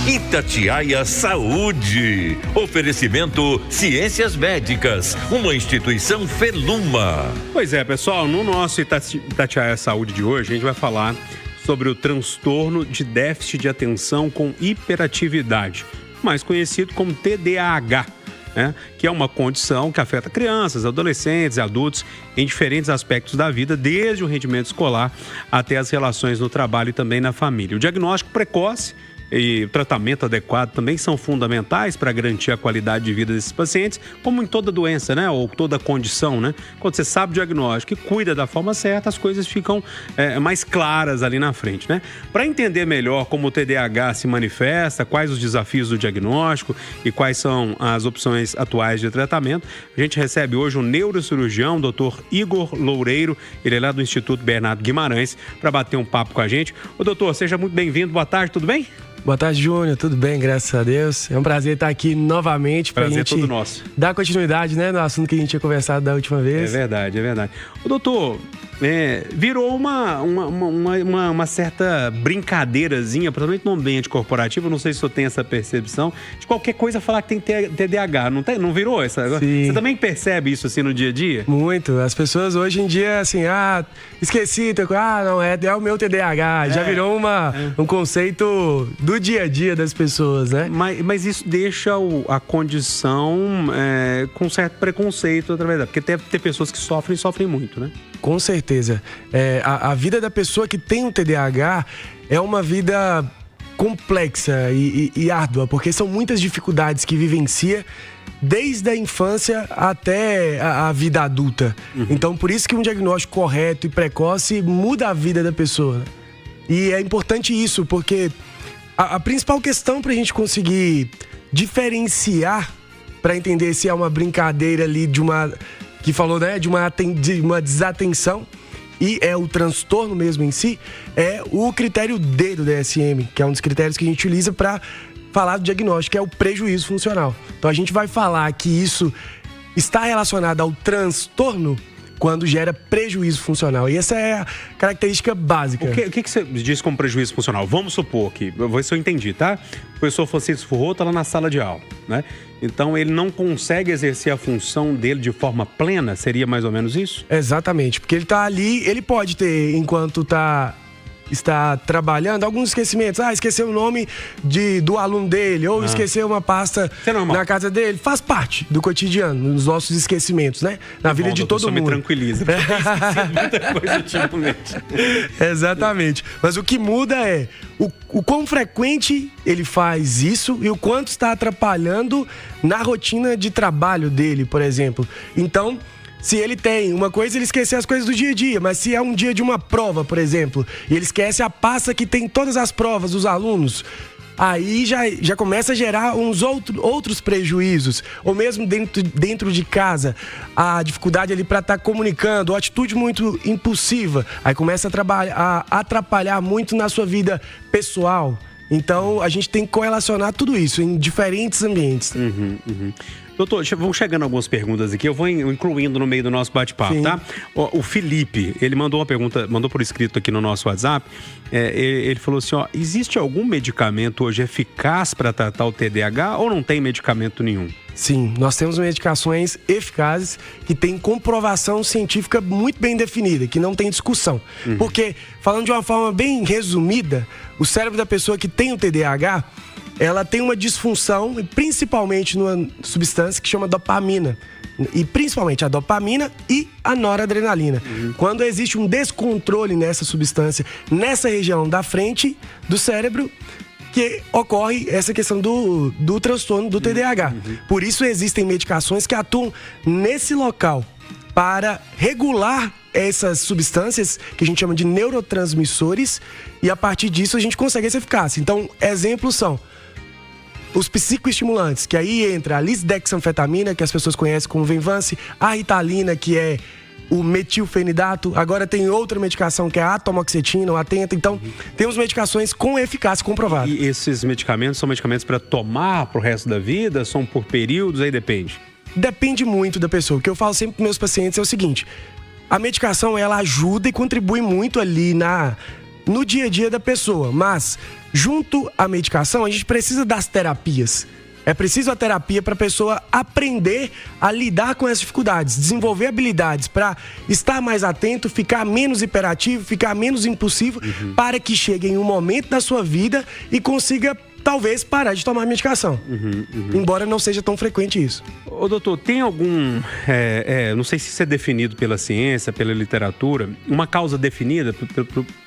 Itatiaia Saúde. Oferecimento Ciências Médicas, uma instituição Feluma. Pois é, pessoal, no nosso Itatiaia Saúde de hoje, a gente vai falar sobre o transtorno de déficit de atenção com hiperatividade, mais conhecido como TDAH, né? Que é uma condição que afeta crianças, adolescentes e adultos em diferentes aspectos da vida, desde o rendimento escolar até as relações no trabalho e também na família. O diagnóstico precoce e o tratamento adequado também são fundamentais para garantir a qualidade de vida desses pacientes, como em toda doença, né? Ou toda condição, né? Quando você sabe o diagnóstico e cuida da forma certa, as coisas ficam mais claras ali na frente, né? Para entender melhor como o TDAH se manifesta, quais os desafios do diagnóstico e quais são as opções atuais de tratamento, a gente recebe hoje um neurocirurgião, Dr. Igor Loureiro, ele é lá do Instituto Bernardo Guimarães, para bater um papo com a gente. Ô doutor, seja muito bem-vindo, boa tarde, tudo bem? Boa tarde, Júnior. Tudo bem, graças a Deus. É um prazer estar aqui novamente pra gente todo nosso. Dar continuidade, né, no assunto que a gente tinha conversado da última vez. É verdade, é verdade. O doutor, virou uma certa brincadeirazinha, principalmente no ambiente corporativo, não sei se o senhor tem essa percepção, de qualquer coisa falar que tem TDAH, não virou essa? Sim. Você também percebe isso assim no dia a dia? Muito. As pessoas hoje em dia, assim, esqueci, não, é o meu TDAH. Já virou um conceito do dia a dia das pessoas, né? Mas isso deixa a condição com certo preconceito através da... Porque tem pessoas que sofrem muito, né? Com certeza. A vida da pessoa que tem um TDAH é uma vida complexa e árdua, porque são muitas dificuldades que vivencia desde a infância até a vida adulta. Uhum. Então, por isso que um diagnóstico correto e precoce muda a vida da pessoa. E é importante isso, porque a principal questão para a gente conseguir diferenciar, para entender se é uma brincadeira ali de uma desatenção e é o transtorno mesmo em si, é o critério D do DSM, que é um dos critérios que a gente utiliza para falar do diagnóstico, que é o prejuízo funcional. Então a gente vai falar que isso está relacionado ao transtorno quando gera prejuízo funcional. E essa é a característica básica. O que você diz como prejuízo funcional? Vamos supor que, vou ver se eu entendi, tá? O professor Francisco Furro está lá na sala de aula, né? Então ele não consegue exercer a função dele de forma plena? Seria mais ou menos isso? Exatamente, porque ele está ali, ele pode ter, enquanto está trabalhando, alguns esquecimentos. Esqueceu o nome do aluno dele, ou esqueceu uma pasta na casa dele. Faz parte do cotidiano, dos nossos esquecimentos, né? Na vida de todo mundo. Me tranquiliza, porque eu esqueci muita coisa ultimamente. Exatamente. Mas o que muda é o quão frequente ele faz isso e o quanto está atrapalhando na rotina de trabalho dele, por exemplo. Então, se ele tem uma coisa, ele esquece as coisas do dia a dia, mas se é um dia de uma prova, por exemplo, e ele esquece a pasta que tem todas as provas dos alunos, aí já começa a gerar uns outros prejuízos. Ou mesmo dentro de casa, a dificuldade ali para estar comunicando, ou atitude muito impulsiva, aí começa a atrapalhar muito na sua vida pessoal. Então, a gente tem que correlacionar tudo isso em diferentes ambientes. Doutor, vão chegando algumas perguntas aqui, eu vou incluindo no meio do nosso bate-papo, tá? O Felipe, ele mandou uma pergunta, mandou por escrito aqui no nosso WhatsApp, ele falou assim, existe algum medicamento hoje eficaz para tratar o TDAH ou não tem medicamento nenhum? Sim, nós temos medicações eficazes que têm comprovação científica muito bem definida, que não tem discussão. Porque, falando de uma forma bem resumida, o cérebro da pessoa que tem o TDAH, ela tem uma disfunção, principalmente numa substância que chama dopamina. E principalmente a dopamina e a noradrenalina. Quando existe um descontrole nessa substância, nessa região da frente do cérebro, que ocorre essa questão do transtorno do TDAH. Por isso existem medicações que atuam nesse local para regular essas substâncias que a gente chama de neurotransmissores, e a partir disso a gente consegue essa eficácia. Então, exemplos são os psicoestimulantes, que aí entra a lisdexanfetamina, que as pessoas conhecem como Venvance, a Ritalina, que é o metilfenidato, agora tem outra medicação que é a atomoxetina, o Atenta. Então, temos medicações com eficácia comprovada. E esses medicamentos são medicamentos para tomar pro resto da vida? São por períodos? Aí depende? Depende muito da pessoa. O que eu falo sempre para meus pacientes é o seguinte: a medicação, ela ajuda e contribui muito ali no dia a dia da pessoa. Mas, junto à medicação, a gente precisa das terapias. É preciso a terapia para a pessoa aprender a lidar com essas dificuldades, desenvolver habilidades para estar mais atento, ficar menos hiperativo, ficar menos impulsivo, para que chegue em um momento da sua vida e consiga, talvez, parar de tomar medicação. Embora não seja tão frequente isso. Ô, doutor, tem algum, não sei se isso é definido pela ciência, pela literatura, uma causa definida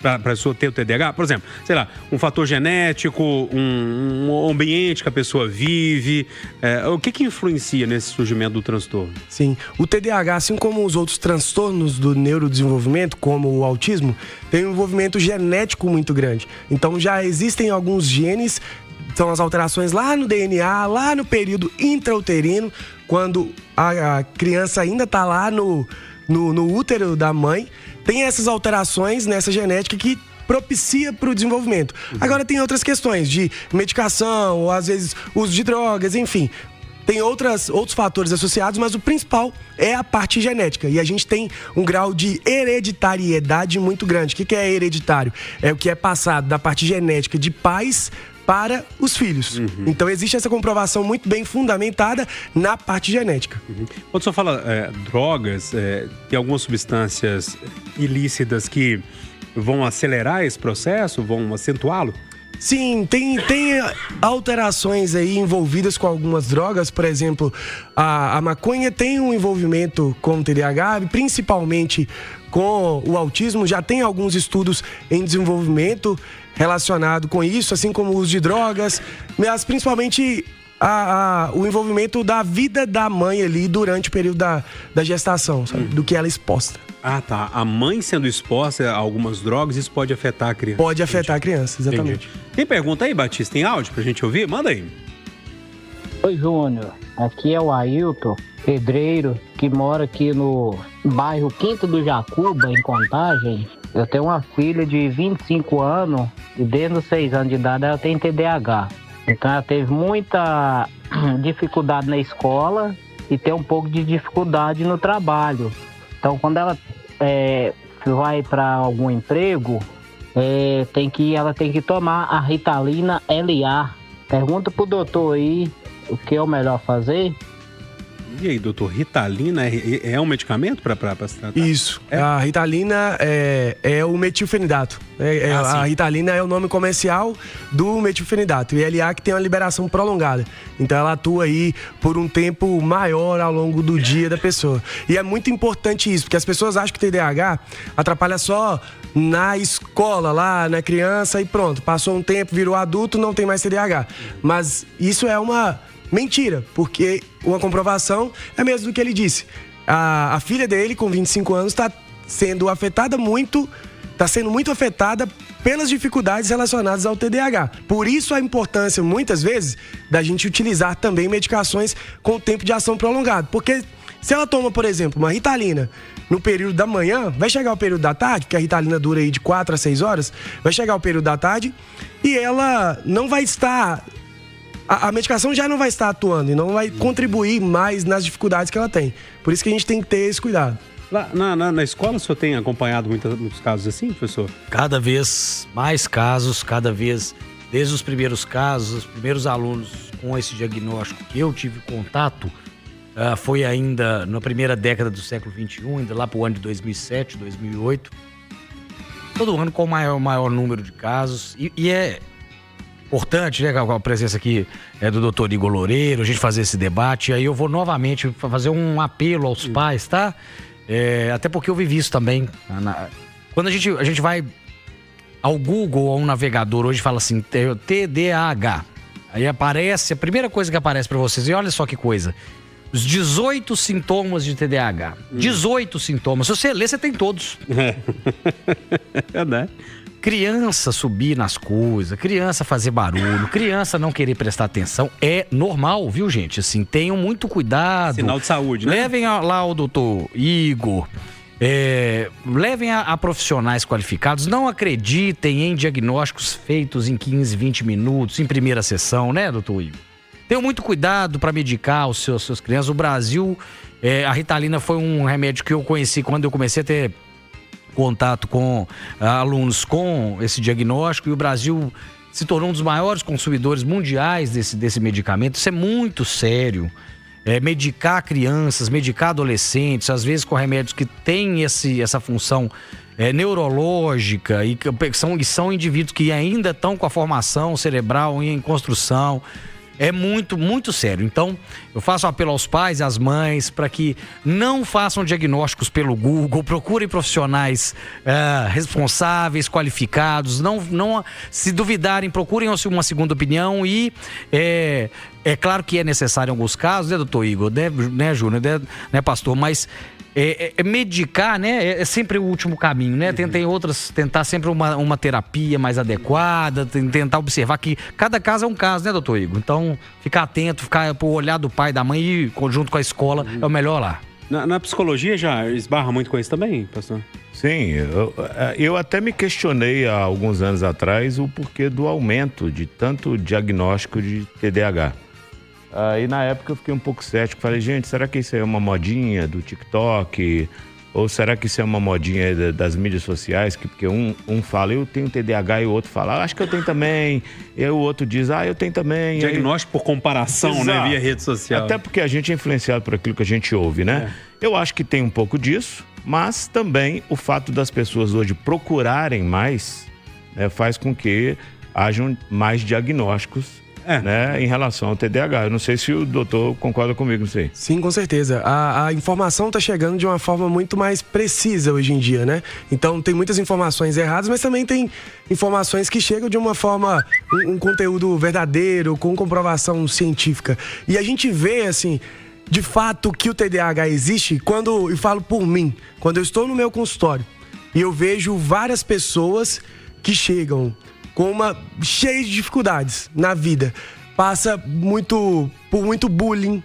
para a pessoa ter o TDAH? Por exemplo, sei lá, um fator genético, um ambiente que a pessoa vive, o que influencia nesse surgimento do transtorno? Sim, o TDAH, assim como os outros transtornos do neurodesenvolvimento, como o autismo, tem um envolvimento genético muito grande. Então já existem alguns genes. São as alterações lá no DNA, lá no período intrauterino, quando a criança ainda está lá no útero da mãe. Tem essas alterações nessa genética que propicia para o desenvolvimento. Agora tem outras questões de medicação, ou às vezes uso de drogas, enfim. Tem outros fatores associados, mas o principal é a parte genética. E a gente tem um grau de hereditariedade muito grande. O que é hereditário? É o que é passado da parte genética de pais para os filhos. Então existe essa comprovação muito bem fundamentada na parte genética. Quando o senhor fala drogas, tem algumas substâncias ilícitas que vão acelerar esse processo, vão acentuá-lo? Sim, tem alterações aí envolvidas com algumas drogas. Por exemplo, a maconha tem um envolvimento com o TDAH, principalmente com o autismo. Já tem alguns estudos em desenvolvimento relacionado com isso, assim como o uso de drogas, mas principalmente o envolvimento da vida da mãe ali durante o período da gestação, sabe? Do que ela é exposta. Ah, tá. A mãe sendo exposta a algumas drogas, isso pode afetar a criança. Pode afetar a criança, exatamente. Entendi. Tem pergunta aí, Batista? Tem áudio pra gente ouvir? Manda aí. Oi, Júnior. Aqui é o Ailton, pedreiro, que mora aqui no bairro Quinto do Jacuba, em Contagem. Eu tenho uma filha de 25 anos e desde os 6 anos de idade ela tem TDAH. Então ela teve muita dificuldade na escola e tem um pouco de dificuldade no trabalho. Então quando ela vai para algum emprego, ela tem que tomar a Ritalina LA. Pergunta pro doutor aí o que é o melhor fazer. E aí, doutor, Ritalina é um medicamento para se tratar? Isso. A Ritalina é o metilfenidato. A Ritalina é o nome comercial do metilfenidato. E LA que tem uma liberação prolongada. Então ela atua aí por um tempo maior ao longo do dia da pessoa. E é muito importante isso, porque as pessoas acham que o TDAH atrapalha só na escola, lá na criança e pronto. Passou um tempo, virou adulto, não tem mais TDAH. Mas isso é uma mentira, porque uma comprovação é mesmo do que ele disse. A filha dele, com 25 anos, está sendo muito afetada pelas dificuldades relacionadas ao TDAH. Por isso a importância, muitas vezes, da gente utilizar também medicações com tempo de ação prolongado. Porque se ela toma, por exemplo, uma Ritalina no período da manhã, vai chegar o período da tarde, porque a Ritalina dura aí de 4 a 6 horas, vai chegar o período da tarde e ela não vai estar... A medicação já não vai estar atuando e não vai contribuir mais nas dificuldades que ela tem. Por isso que a gente tem que ter esse cuidado. Lá na escola, o senhor tem acompanhado muitos casos assim, professor? Cada vez mais casos, desde os primeiros casos, os primeiros alunos com esse diagnóstico que eu tive contato, foi ainda na primeira década do século XXI, ainda lá para o ano de 2007, 2008. Todo ano com o maior número de casos. E é importante, né, com a presença aqui do doutor Igor Loureiro, a gente fazer esse debate. Aí eu vou novamente fazer um apelo aos pais, tá? Até porque eu vivi isso também. Quando a gente vai ao Google ou a um navegador hoje, fala assim, TDAH. Aí aparece, a primeira coisa que aparece para vocês, e olha só que coisa, os 18 sintomas de TDAH. 18 sintomas. Se você ler, você tem todos. Né? Criança subir nas coisas, criança fazer barulho, criança não querer prestar atenção, é normal, viu, gente? Assim, tenham muito cuidado. Sinal de saúde, né? Levem lá o doutor Igor, levem a profissionais qualificados, não acreditem em diagnósticos feitos em 15, 20 minutos, em primeira sessão, né, doutor Igor? Tenham muito cuidado para medicar os seus crianças. O Brasil, a Ritalina foi um remédio que eu conheci quando eu comecei a ter contato com alunos com esse diagnóstico, e o Brasil se tornou um dos maiores consumidores mundiais desse medicamento. Isso é muito sério. Medicar crianças, medicar adolescentes, às vezes com remédios que têm essa função neurológica e são indivíduos que ainda estão com a formação cerebral em construção. É muito, muito sério. Então, eu faço um apelo aos pais e às mães para que não façam diagnósticos pelo Google, procurem profissionais responsáveis, qualificados, não se duvidarem, procurem uma segunda opinião e é claro que é necessário em alguns casos, né, doutor Igor, né, Júnior, né, pastor, mas medicar, né, é sempre o último caminho, né? Tentar sempre uma terapia mais adequada, tentar observar que cada caso é um caso, né, doutor Igor? Então, ficar atento, ficar pro olhar do pai, da mãe e junto com a escola é o melhor lá. Na psicologia já esbarra muito com isso também, pastor? Sim, eu até me questionei há alguns anos atrás o porquê do aumento de tanto diagnóstico de TDAH. Aí na época eu fiquei um pouco cético, falei, gente, será que isso é uma modinha do TikTok? Ou será que isso é uma modinha das mídias sociais? Porque um fala, eu tenho TDAH, e o outro fala, acho que eu tenho também. E o outro diz, eu tenho também. Diagnóstico por comparação, exato, né, via rede social. Até porque a gente é influenciado por aquilo que a gente ouve, né? Eu acho que tem um pouco disso, mas também o fato das pessoas hoje procurarem mais, né, faz com que hajam mais diagnósticos né, em relação ao TDAH. Eu não sei se o doutor concorda comigo, não sei. Sim, com certeza. A informação está chegando de uma forma muito mais precisa hoje em dia, né? Então tem muitas informações erradas, mas também tem informações que chegam de uma forma, um conteúdo verdadeiro, com comprovação científica. E a gente vê, assim, de fato que o TDAH existe quando, eu falo por mim, quando eu estou no meu consultório e eu vejo várias pessoas que chegam cheias de dificuldades na vida, passa por muito bullying,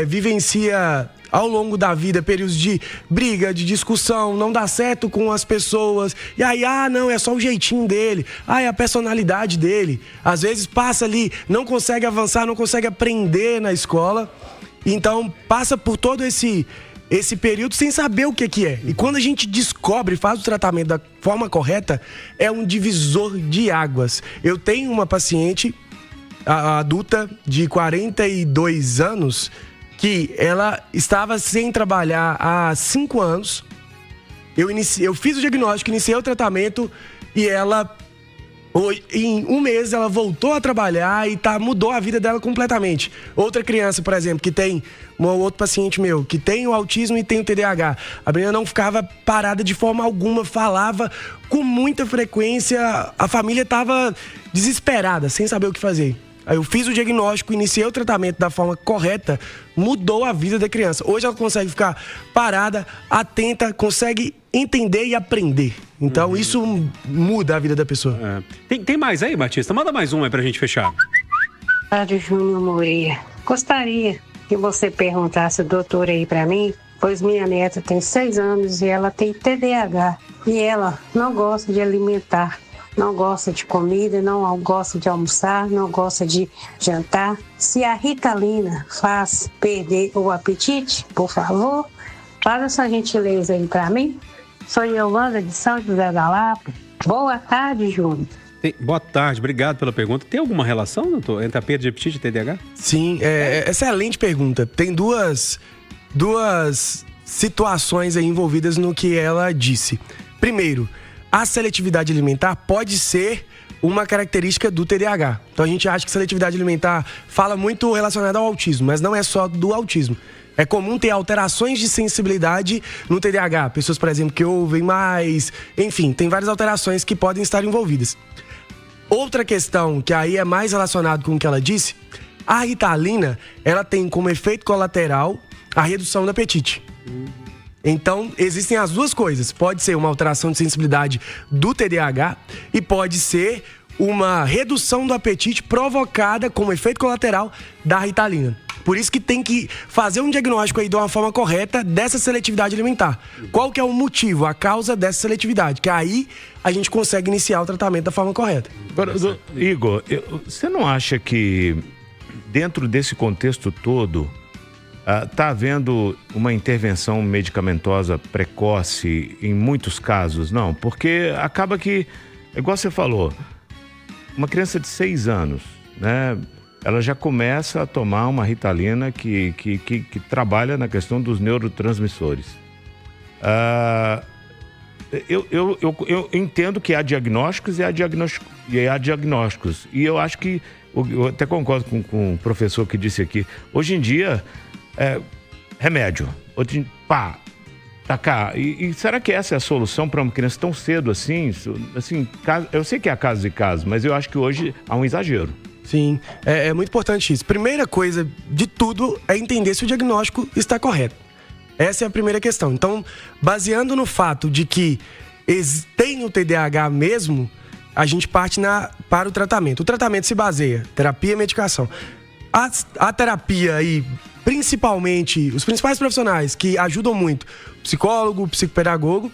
vivencia ao longo da vida períodos de briga, de discussão, não dá certo com as pessoas, e aí, não, é só o jeitinho dele, é a personalidade dele, às vezes passa ali, não consegue avançar, não consegue aprender na escola, então passa por todo esse período sem saber o que é. E quando a gente descobre, faz o tratamento da forma correta, é um divisor de águas. Eu tenho uma paciente adulta de 42 anos que ela estava sem trabalhar há 5 anos. Eu fiz o diagnóstico, iniciei o tratamento e ela, em um mês, ela voltou a trabalhar e mudou a vida dela completamente. Outra criança, por exemplo, que tem outro paciente meu, que tem o autismo e tem o TDAH. A menina não ficava parada de forma alguma, falava com muita frequência, a família estava desesperada, sem saber o que fazer. Aí eu fiz o diagnóstico, iniciei o tratamento da forma correta, mudou a vida da criança. Hoje ela consegue ficar parada, atenta, consegue entender e aprender. Então isso muda a vida da pessoa. Tem mais aí, Batista? Manda mais um aí pra gente fechar. Rádio Júnior Moreira. Gostaria que você perguntasse, doutor, aí pra mim, pois minha neta tem 6 anos e ela tem TDAH. E ela não gosta de alimentar, não gosta de comida, não gosta de almoçar, não gosta de jantar. Se a Ritalina faz perder o apetite, por favor, faz essa gentileza aí pra mim. Sou Yolanda de São José da Lapa. Boa tarde, Júnior. Boa tarde, obrigado pela pergunta. Tem alguma relação, doutor, entre a perda de apetite e TDAH? Sim, excelente pergunta. Tem duas situações aí envolvidas no que ela disse. Primeiro, a seletividade alimentar pode ser uma característica do TDAH. Então a gente acha que seletividade alimentar fala muito relacionada ao autismo, mas não é só do autismo. É comum ter alterações de sensibilidade no TDAH. Pessoas, por exemplo, que ouvem mais... Enfim, tem várias alterações que podem estar envolvidas. Outra questão, que aí é mais relacionado com o que ela disse, a Ritalina, ela tem como efeito colateral a redução do apetite. Então, existem as duas coisas. Pode ser uma alteração de sensibilidade do TDAH e pode ser uma redução do apetite provocada como efeito colateral da Ritalina. Por isso que tem que fazer um diagnóstico aí de uma forma correta dessa seletividade alimentar. Qual que é o motivo, a causa dessa seletividade? Que aí a gente consegue iniciar o tratamento da forma correta. Agora, Igor, você não acha que dentro desse contexto todo Está havendo uma intervenção medicamentosa precoce em muitos casos? Não, porque acaba que, igual você falou, uma criança de 6 anos, né? Ela já começa a tomar uma Ritalina que trabalha na questão dos neurotransmissores. Eu entendo que há diagnósticos e há diagnósticos. E eu acho que, eu até concordo com o professor que disse aqui, hoje em dia, remédio, tá cá. E será que essa é a solução para uma criança tão cedo assim? Eu sei que há casos e casos, mas eu acho que hoje há um exagero. Sim, é muito importante isso. Primeira coisa de tudo é entender se o diagnóstico está correto. Essa é a primeira questão. Então, baseando no fato de que tem o TDAH mesmo, a gente parte para o tratamento. O tratamento se baseia em terapia e medicação. A terapia aí, principalmente, os principais profissionais que ajudam muito, psicólogo, psicopedagogo,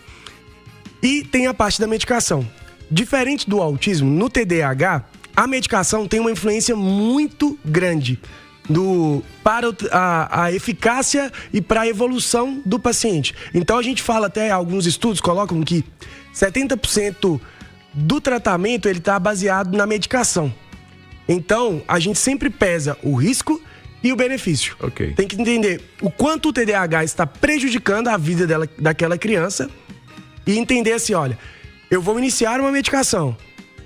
e tem a parte da medicação. Diferente do autismo, no TDAH, a medicação tem uma influência muito grande para a eficácia e para a evolução do paciente. Então a gente fala, até alguns estudos colocam que 70% do tratamento ele está baseado na medicação. Então a gente sempre pesa o risco e o benefício. Okay. Tem que entender o quanto o TDAH está prejudicando a vida daquela criança e entender assim, olha, eu vou iniciar uma medicação.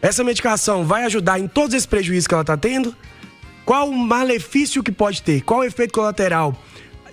Essa medicação vai ajudar em todos esses prejuízos que ela está tendo? Qual o malefício que pode ter? Qual o efeito colateral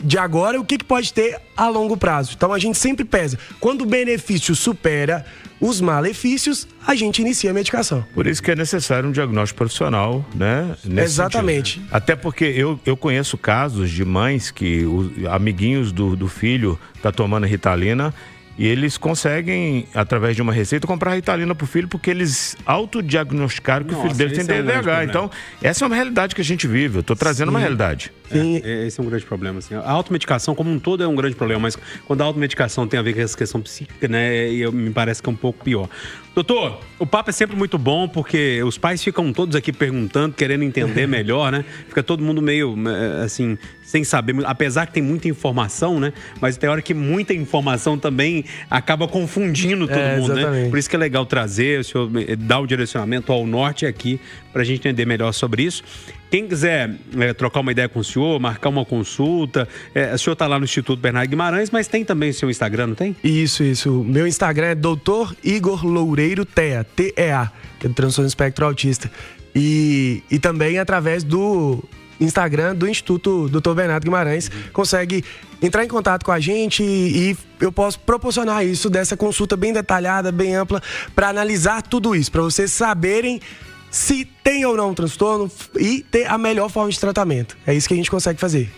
de agora e o que pode ter a longo prazo? Então a gente sempre pesa. Quando o benefício supera os malefícios, a gente inicia a medicação. Por isso que é necessário um diagnóstico profissional, né? Exatamente. Sentido. Até porque eu conheço casos de mães que amiguinhos do filho tá tomando Ritalina e eles conseguem, através de uma receita, comprar Ritalina pro filho porque eles autodiagnosticaram que o filho dele tem TDAH. Então, essa é uma realidade que a gente vive. Eu tô trazendo uma realidade. Sim. Esse é um grande problema, assim. A automedicação como um todo é um grande problema, mas quando a automedicação tem a ver com essa questão psíquica, né, me parece que é um pouco pior. Doutor, o papo é sempre muito bom porque os pais ficam todos aqui perguntando, querendo entender melhor, né? Fica todo mundo meio, assim, sem saber, apesar que tem muita informação, né? Mas tem hora que muita informação também acaba confundindo todo mundo, exatamente. né? Por isso que é legal trazer, o senhor dar o direcionamento ao norte aqui pra gente entender melhor sobre isso. Quem quiser trocar uma ideia com o senhor, marcar uma consulta, o senhor está lá no Instituto Bernardo Guimarães, mas tem também o seu Instagram, não tem? Isso. Meu Instagram é Dr. Igor Loureiro TEA, T-E-A, que é do transtorno espectro autista. E também através do Instagram do Instituto Dr. Bernardo Guimarães, consegue entrar em contato com a gente e eu posso proporcionar isso, dessa consulta bem detalhada, bem ampla, para analisar tudo isso, para vocês saberem se tem ou não um transtorno e ter a melhor forma de tratamento. É isso que a gente consegue fazer.